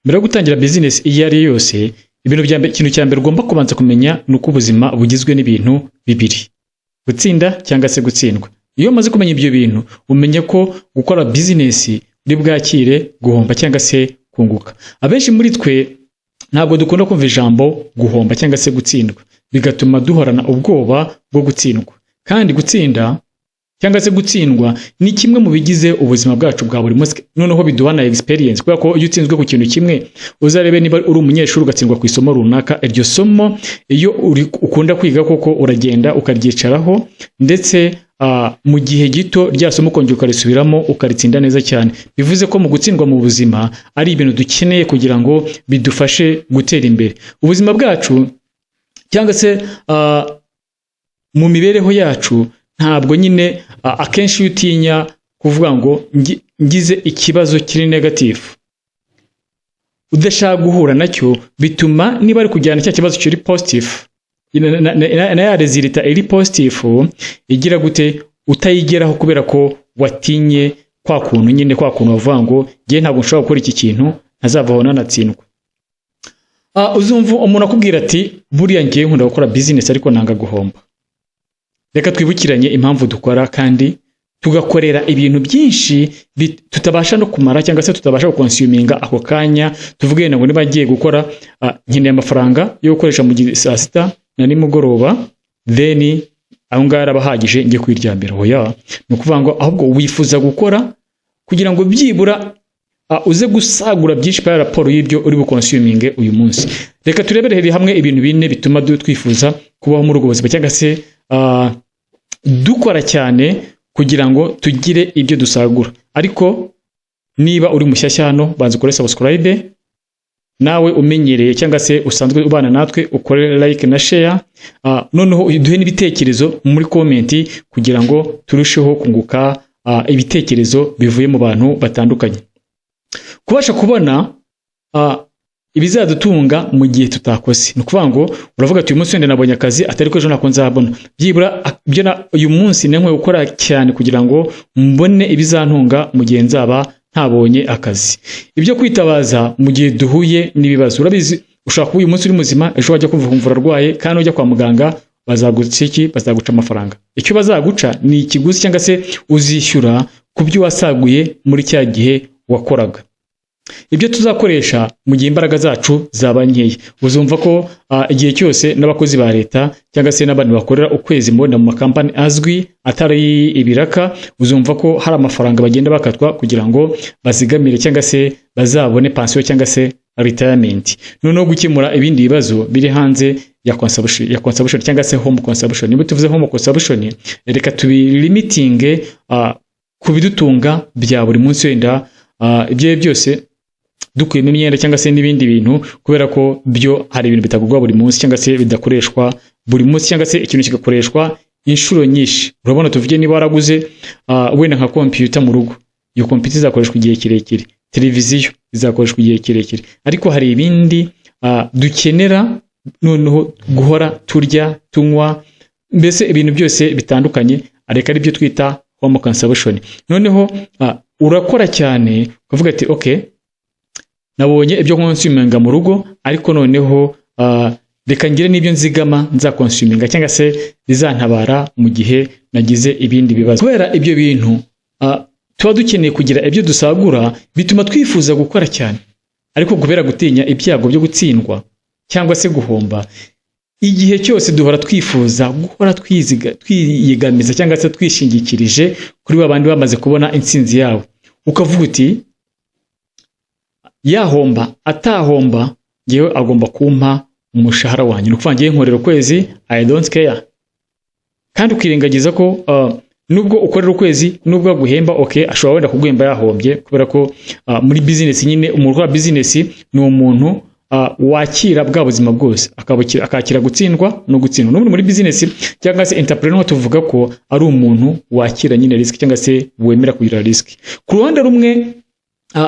mbere yo gutangira business iyo ari yose ikintu cya mbere ugomba kubanza kumenya nuko ubuzima bugizwe n'ibintu bibiri, gutsinda cyangwa se gutsindwa. Iyo umaze kumenya ibyo bintu umenye ko gukora business uri bwakire guhomba cyangwa se kunguka. Abenshi muri twe ntabwo dukunda kumva ijambo guhomba cyangwa se gutsindwa, bigatuma duhorana ubwoba bwo gutsindwa. Kandi gutsinda cyangwa se gutsindwa ni kimwe mu bigize ubuzima bwacu bwa buri munsi, noneho biduha na experience, kubera ko iyo utsinzwe ku kintu kimwe uzarebe niba uri umunyeshuri ugatsindwa ku isomo runaka, iryo somo iyo ukunda kwiga koko uragenda ukaryicaraho, ndetse mu gihe gito rya somo ukongera ukarisubiramo ukaritsinda neza cyane. Bivuze ko mu gutsindwa mu buzima ari ibintu dukeneye kugira ngo bidufashe gutera imbere ubuzima bwacu, cyangwa se mu mibereho yacu. Ntabwo nyine akenshi iyo utinya kuvuga ngo ngize ikibazo kiri negative udashaka guhura nacyo, bituma niba ari kujyana cya kibazo kiri positive na ya resulta iri positive igira gute utayigeraho, kubera ko watinye kwa kuntu bavuga ngo ngiye ntabwo nshobora gukora iki kintu ntazavaho nanatsindwa. Uzumva umuntu akubwira ati buriya ngiye nkunda gukora business ariko nanga guhomba. Reka twibukiranye impamvu dukora kandi tugakorera ibintu byinshi tutabasha no kumara cyangwa se tutabasha gukonsuminga ako kanya. Tuvuge ngo niba ngiye gukora nkeneye amafaranga yo gukoresha mu gihe saa sita na nimugoroba, then aho ngaho arabahagije ngiye kwiryambira. Oya, ni ukuvuga ngo ahubwo wifuza gukora kugira ngo byibura uze gusagura byinshi para raporo y'ibyo uri bukonsuminge uyu munsi. Reka tureberere hamwe ibintu bine bituma twifuza kubaho muri ubwo buzima, cyangwa se dukora cyane kugira ngo tugire ibyo dusagura. Ariko niba uri mushyashya hano, banza ukore subscribe, nawe umenyereye cyangwa se usanzwe ubana natwe ukore like na share, noneho duhe n'ibitekerezo muri comment kugira ngo turusheho kunguka ibitekerezo bivuye mu bantu batandukanye. Kubasha kubona ibizadutunga mu gihe tutakoze, ni ukuvuga ngo uravuga ati uyu munsi wenda nabonye akazi atari ko ejo nako nzabona, byibura uyu munsi nenkwe gukora cyane kugira ngo mbone ibizantunga mu gihe nzaba ntabonye akazi. Ibyo kwitabaza mu gihe duhuye n'ibibazo, urabizi ushaka uyu munsi uri muzima, ejo wajya kumva urarwaye kandi ujya kwa muganga bazaguca amafaranga. Icyo bazaguca ni ikiguzi cyangwa se uzishyura ku byo wasaguye muri cya gihe wakoraga. Ibyo tuzakoresha mu gihe imbaraga zacu zaba nkeya. Uzumva ko igihe cyose n'abakozi ba leta cyangwa se n'abandi bakorera ukwezi mu makampani azwi atari ibiraka, uzumva ko hari amafaranga bagenda bakatwa kugira ngo bazigamire cyangwa se bazabone pension cyangwa se retirement. Noneho gukemura ibindi bibazo biri hanze ya consumption cyangwa se home consumption. Niba tuvuze home consumption, reka tubilimitinge ku bidutunga bya buri munsi, wenda ibyo byose dukuyemo imyenda cyangwa se n'ibindi bintu, kubera ko byo hari ibintu bitagurwa buri munsi cyangwa se bidakoreshwa buri munsi, cyangwa se ikintu kigakoreshwa inshuro nyinshi. Urabona, tuvuge niba waraguze wenda nka computer mu rugo, iyo computer izakoreshwa igihe kirekire, televiziyo izakoreshwa igihe kirekire, ariko hari ibindi dukenera noneho guhora turya tunywa, mbese ibintu byose bitandukanye, areka ari byo twita home consumption. Noneho urakora cyane ukavuga ati okay, nabonye ibyo konsuminga mu rugo, ariko noneho reka ngire n'ibyo nzigama nzakonsuminga cyangwa se bizantabara mu gihe nagize ibindi bibazo. Kubera ibyo bintu tuba dukeneye kugira ibyo dusagura, bituma twifuza gukora cyane, ariko kubera gutinya ibyago byo gutsindwa cyangwa se guhomba, igihe cyose duhora twifuza guhora twiyigamiza cyangwa se twishingikirije kuri babandi bamaze kubona intsinzi yabo. Ukavuga uti yahomba atahomba ngewe agomba kumpa umushahara wanjye, nukuvuga ngiye nkorera ukwezi, I don't care. Kandi ukirengagiza ko nubwo ukorera ukwezi nubwo guhemba okay, ashobora wenda kuguhemba yahombye, kubera ko muri business nyine umuntu wa business ni umuntu wakira bwa buzima bwose, akakira gutsindwa no gutsindwa. N'ubundi muri business cyangwa se entrepreneur tuvuga ko ari umuntu wakira nyine risk cyangwa se wemera kugira risk. Ku ruhande rumwe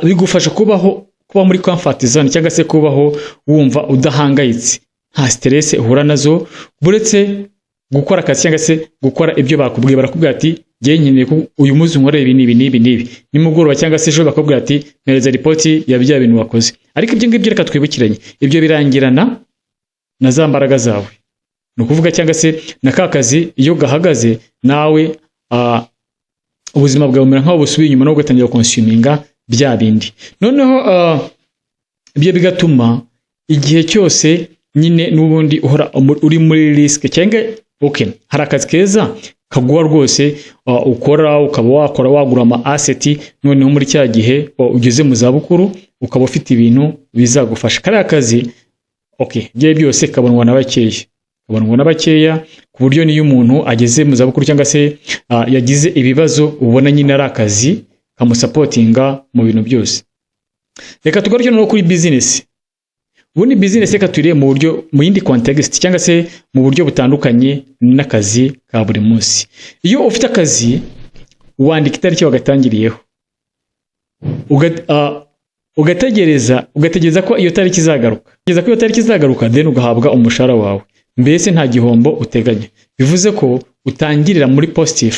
bigufasha kuba muri comfort zone cyangwa se kubaho wumva udahangayitse, nta stress uhura nazo, buretse gukora akazi cyangwa se gukora ibyo bakubwiye. Barakubwira ati ngiye nkeneye uyu munsi nkore ibi nibi nimugoroba cyangwa se ejo bakubwira ati mpereza report ya bya bintu wakoze, ariko ibyo ngibyo reka twibukiranye ibyo birangirana na za mbaraga zawe, ni ukuvuga cyangwa se na ka kazi iyo gahagaze nawe ubuzima bwawe bumera nk'aho busubiye inyuma no gutangira consuminga bya bindi. Noneho ibyo bigatuma igihe cyose nyine n'ubundi uhora uri muri risk cyangwa okay, hari akazi keza kaguha rwose ukora ukaba wakora wagura ama asset, noneho muri cya gihe ugeze mu zabukuru ukaba ufite ibintu bizagufasha. Kari akazi okay, bye byose kabonwa na bakeya ku buryo niyo umuntu ageze mu zabukuru cyangwa se yagize ibibazo ubona nyine ari akazi kamusapotinga mu bintu byose. Reka tugaruke no kuri business. Ubundi business reka turire mu buryo mu yindi context cyangwa se mu buryo butandukanye n'akazi ka buri munsi. Iyo ufite akazi wandika itariki wagatangiriyeho, ugategereza ko iyo tariki izagaruka, then ugahabwa umushahara wawe. Mbese nta gihombo uteganya, bivuze ko utangirira muri positive.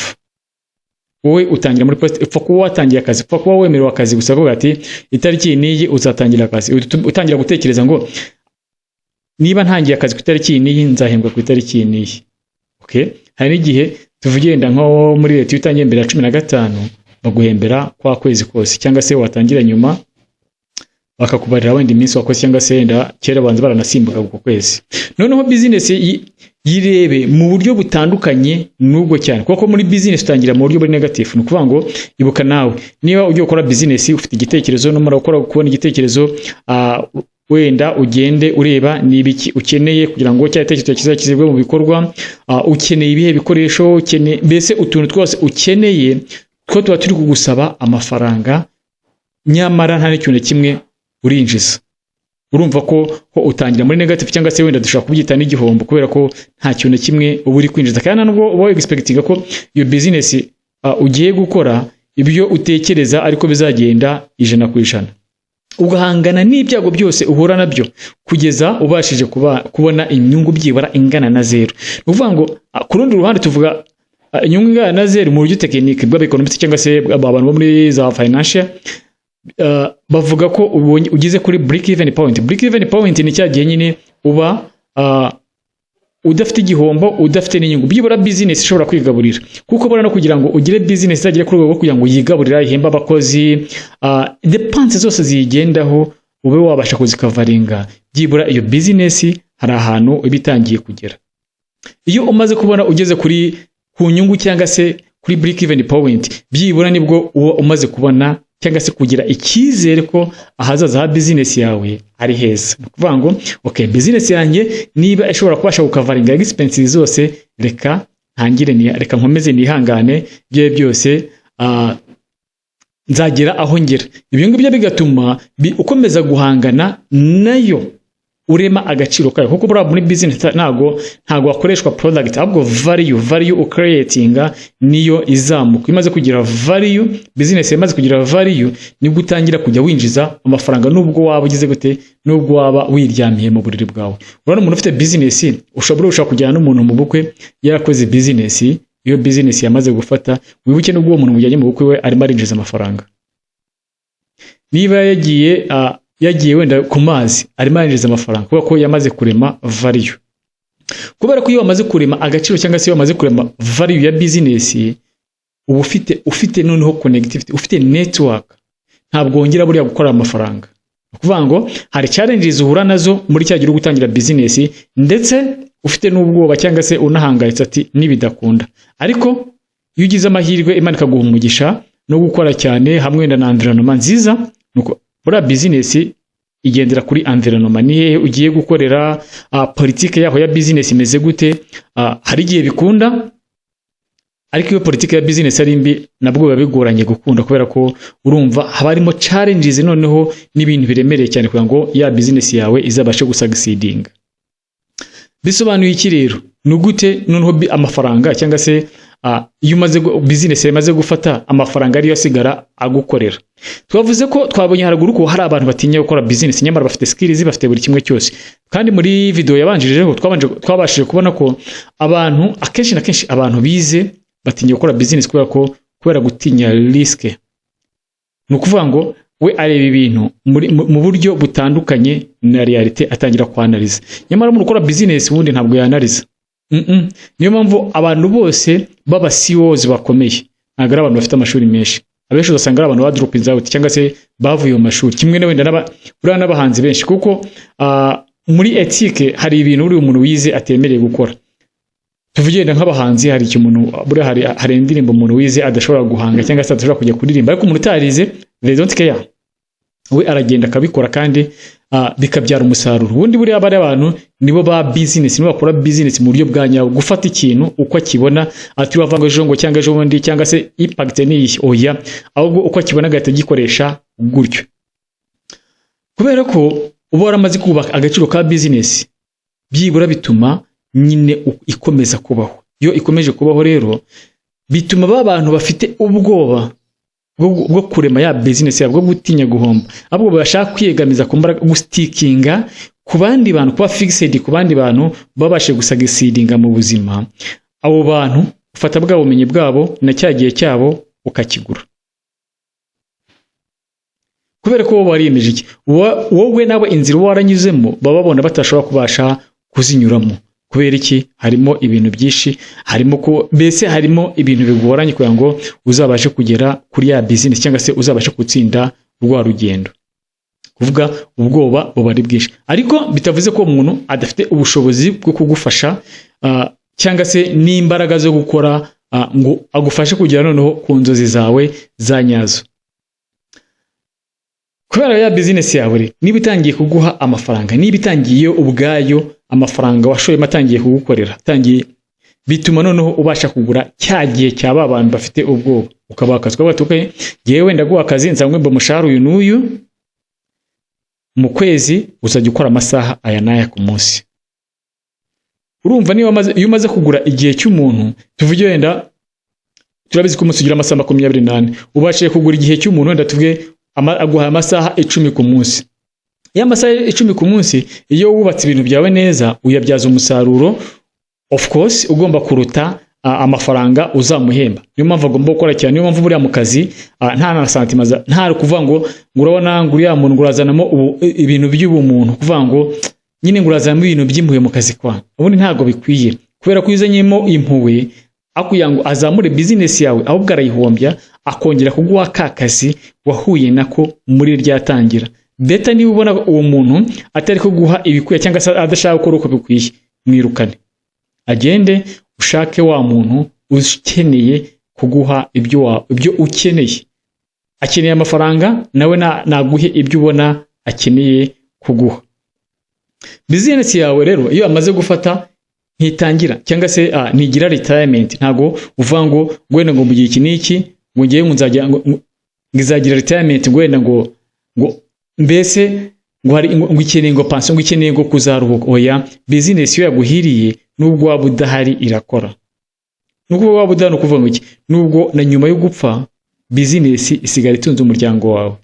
Wowe utangira muri positive, upfa kuba watangiye akazi, upfa kuba wemerewe akazi gusa kuvuga ati itariki niyi uzatangira akazi. Utangira gutekereza ngo niba ntangiye akazi ku itariki niyi nzahembwa ku itariki niyi. Okay, hari n'igihe tuvugenda nko muri leta utangiye mbere ya 15 baguhembera kwa kwezi kose, cyangwa se watangira nyuma bakakubarira wenda iminsi wakoze, cyangwa se wenda kera banze baranasimbuka ku kwezi. Noneho business yirebe mu buryo butandukanye n'ubwo cyane, kuko muri business utangira mu buryo buri negative. Ni ukuvuga ngo ibuka nawe niba ugiye gukora business ufite igitekerezo no murakora kubona igitekerezo, wenda ugende ureba nibiki ukeneye kugira ngo cya gitekerezo kizakizibwe mu bikorwa. Ukeneye ibihe bikoresho, ukeneye mbese utuntu twose ukeneye two tuba turi kugusaba amafaranga, nyamara nta n'ikintu kimwe urinjiza. Urumva ko utangira muri negative cyangwa se wenda dushaka kubyita n'igihombo kubera ko nta kintu kimwe uba uri kwinjiza, kandi nubwo uba expectinga ko iyo business ugiye gukora ibyo utekereza ariko bizagenda 100%. Ugahangana n'ibyago byose uhura nabyo kugeza ubashije kubona inyungu byibara ingana na 0. Uvuga ngo ku rundi ruhande tuvuga inyungu ingana na 0 mu buryo tekinike bw'economist cyangwa se abantu bo muri za financial, bavuga ko ugize kuri break even point. Break even point ni cya gihe nyine uba udafite igihombo, udafite n'inyungu, byibura business ishobora kwigaburira. Kuko bora no kugira ngo ugire business izagire kuri rwego kugira ngo yigaburira, ihemba abakozi, depense zose zigendaho ube wabasha kuzikavaringa, byibura iyo business hari ahantu ibitangiye kugera. Iyo umaze kubona ugeze ku nyungu cyangwa se kuri break even point, byibura nibwo umaze kubona cyangwa se kugira icyizere ko ahazaza ha business yawe ari heza. Kuvuga ngo okay, business yanjye niba ishobora kubasha gukavaringa expenses zose, reka nkomeze nihangane bye byose nzagera aho ngera. Ibyo ngibyo bigatuma ukomeza guhangana nayo, urema agaciro kayo. Kuko bura muri business ntago wakoreshwa product, ahubwo value ucreatinga niyo izamuka. Imaze kugira value, business imaze kugira value, nibwo utangira kujya winjiza amafaranga, nubwo waba ugize gute, nubwo waba wiryamiye mu buriri bwawe. Urabona umuntu ufite business ushobora kujyana n'umuntu mu bukwe yarakoze business, iyo business yamaze gufata, wibuke nubwo uwo muntu mujyanye mu bukwe we arimo arinjiza amafaranga. Niba yagiye wenda ku mazi arimo arinjiza amafaranga kuko ko yamaze kurema value. Kubera ko iyo wamaze kurema agaciro cyangwa se iyo wamaze kurema value ya business, uba ufite noneho connectivity, ufite network, ntabwo wongera buriya gukora amafaranga. Kuvuga ngo hari challenges uhura nazo muri cya gihe gutangira business, ndetse ufite n'ubwoba cyangwa se unahangayitse ati nibidakunda. Ariko iyo ugize amahirwe Imana ikaguha umugisha no gukora cyane hamwe na environment nziza, nuko bura business igendera kuri environment. Ni hehe ugiye gukorera, politike yaho ya business imeze gute. Hari igihe bikunda, ariko iyo politike ya business ari mbi nabwo biba bigoranye gukunda, kubera ko urumva haba harimo challenges noneho n'ibintu biremereye cyane kugira ngo ya business yawe izabashe gusucceeding. Bisobanuye iki rero? Nugute noneho amafaranga cyangwa se iyo umaze business yamaze gufata amafaranga ariyo asigara agukorera. Twavuze ko twabonye haraguru ko hari abantu batinya gukora business, nyamara bafite skills, bafite buri kimwe cyose. Kandi muri video yabanjirijeho twabashije kubona ko abantu akenshi na kenshi abantu bize batinya gukora business kubera gutinya risk. Nukuvuga ngo we areba ibintu mu buryo butandukanye na realite, atangira kwanaliza. Nyamara mu gukora business ubundi ntabwo yanaliza. Niyo mpamvu abantu bose baba CEOs bakomeye ntabwo ari abantu bafite amashuri menshi. Abenshi uzasanga ari abantu ba dropping out cyangwa se bavuye mu mashuri, kimwe na wenda n'abahanzi benshi, kuko muri ethique hari ibintu uri umuntu wize atemereye gukora. Tuvugenda nk'abahanzi, hari icyo umuntu hari indirimbo umuntu wize adashobora guhanga cyangwa se adashobora kujya kuririmba, ariko umuntu utarize they don't care, we aragenda akabikora kandi bikabyara umusaruro. Ubundi buriya bari abantu nibo ba business, nibo bakora business mu buryo bwa nyawo, gufata ikintu uko akibona, ati wavanga ejo ngo cyangwa ejo bundi cyangwa se impact ni oya, ahubwo uko akibona agahita gikoresha gutyo. Kubera ko uba waramaze kubaka agaciro ka business, byibura bituma nyine ikomeza kubaho. Iyo ikomeje kubaho rero bituma abantu bafite ubwoba bwo kurema ya business yabo, bwo gutinya guhomba, ahubwo bashaka kwiyegamiza ku mbaraga, gustikinga ku bandi bantu, kuba fixed ku bandi bantu, babashe gusucceedinga mu buzima. Abo bantu ufata bwa bumenyi bwabo na cyagiye cyabo ukakigura, kubera ko bo bariyemeje iki, wowe nawe inzira waranyuzemo bababona batashobora kubasha kuzinyuramo. Kubera iki? Harimo ibintu byinshi, harimo ko bese harimo ibintu bigoranye kugira ngo uzabashe kugera kuri ya business cyangwa se uzabashe gutsinda rwa rugendo. Kuvuga ubwoba bubari bwinshi, ariko bitavuze ko umuntu adafite ubushobozi bwo kugufasha cyangwa se n'imbaraga zo gukora ngo agufashe kugera noneho ku nzozi zawe za nyazo. Kubera ya business yawe niba itangiye kuguha amafaranga, niba itangiye ubwayo amafaranga washoye matangiye kugukorera, tangiye bituma noneho ubasha kugura cyagiye cyaba abantu bafite ubwoba, ukabakazwa batuke yewe ndaguha akazi nzamwe mba mushahara uyu n'uyu mu kwezi uzajya ukora amasaha aya n'aya ku munsi. Urumva niba iyo umaze kugura igihe cy'umuntu, tuvuge wenda turabizi ko umunsi ugira amasaha 28, ubashe kugura igihe cy'umuntu wenda tuvuge aguha amasaha 10 ku munsi. Ya masaha 10 ku munsi, iyo wubatse ibintu byawe neza uyabyaza umusaruro, of course ugomba kuruta amafaranga uzamuhemba. Niyo mpamvu agomba gukora cyane, niyo mpamvu buriya mu kazi nta na santima nta kuvuga ngo urabona ngo uriya muntu ngurazanamo ibintu by'ubumuntu, kuvuga ngo nyine ngurazanamo ibintu by'impuhwe mu kazi kwa. Ubundi ntago bikwiye, kubera ko uzanyemo impuhwe akuya ngo azamure business yawe, ahubwo arayihombya akongera kuguha ka kazi wahuye nako muri ryatangira. Beta niba ubona uwo muntu atari kuguha ibikuye cyangwa se adashaka gukora uko bikwiye, mwirukane, agende ushake wa muntu ukeneye kuguha ibyo ukeneye. Akeneye amafaranga, nawe naguhe ibyo ubona akeneye kuguha. Business yawe rero iyo amaze gufata ntitangira cyangwa se nigira retirement, ntago uvuga ngo gwenda ngo mu gihe iki niki ngo ngiye ngizagira retirement, gwenda ngo mbese ngo hari ngo ikeneye ngo pension, ngo ikeneye ngo kuzaruhuka. Oya, business yo yaguhiriye nubwo waba udahari irakora. Nubwo waba udahari ukuvuga ngo iki, nubwo na nyuma yo gupfa business isigara itunze umuryango wawe.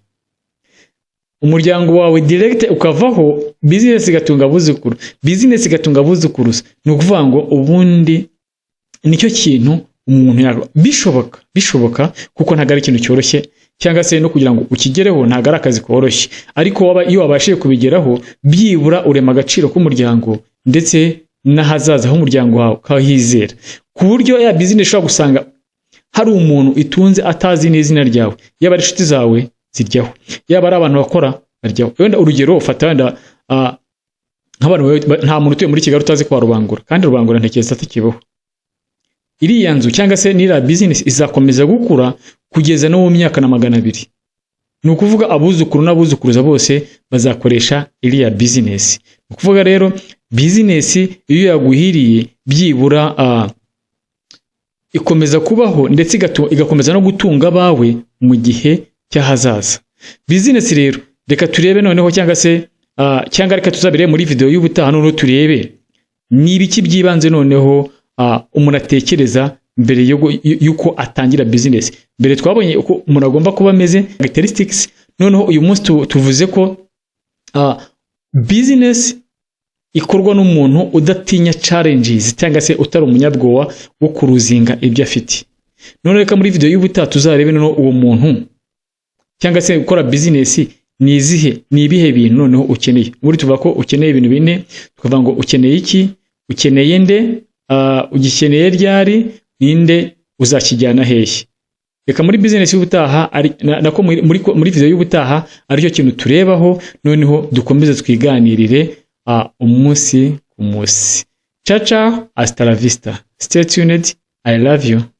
Umuryango wawe direct ukavaho, business igatunga abuzukuru, business igatunga abuzukuruza. Ni ukuvuga ngo ubundi nicyo kintu umuntu bishoboka kuko ntago ari ikintu cyoroshye, cyangwa se no kugira ngo ukigereho ntago ari akazi koroshye, ariko iyo wabashije kubigeraho byibura urema agaciro k'umuryango ndetse n'ahazaza h'umuryango wawe kahizera, ku buryo ya business ushobora gusanga hari umuntu itunze atazi n'izina ryawe, yaba ari inshuti zawe ziryaho, yaba ari abantu bakora baryaho. Wenda urugero ufata wenda nk'abantu nta muntu utuye muri Kigali utazi kwa Rubangura, kandi Rubangura ntekereza atakibaho. Iriya nzu cyangwa se n'ira business izakomeza gukura kugeza no mu myaka na 200. Ni ukuvuga abuzukuru n'abuzukuruza bose bazakoresha iriya business. Ni ukuvuga rero business iyo yaguhiriye byibura ikomeza kubaho ndetse igakomeza no gutunga abawe mu gihe cy'ahazaza. Business rero reka turebe noneho cyangwa reka tuzabire muri video y'ubutaha noneho turebe n'ibiki byibanze noneho umuntu atekereza mbere yuko atangira business. Mbere twabonye uko umuntu agomba kuba ameze, characteristics. Noneho uyu munsi tuvuze ko business ikorwa n'umuntu udatinya challenges cyangwa se utari umunyabwoba wo kuruzinga ibyo afite. None reka muri video y'ubutaha tuzarebe noneho uwo muntu cyangwa se gukora business ni ibihe bintu noneho ukeneye. Muri tuvuga ko ukeneye ibintu bine, tukavuga ngo ukeneye iki, ukeneye nde, ugikeneye ryari, ninde uzakijyana hehe. Reka muri business y'ubutaha nako muri video y'ubutaha aricyo kintu turebaho, noneho dukomeze twiganirire umunsi ku munsi. Ciao ciao, hasta la vista. Stay tuned. I love you.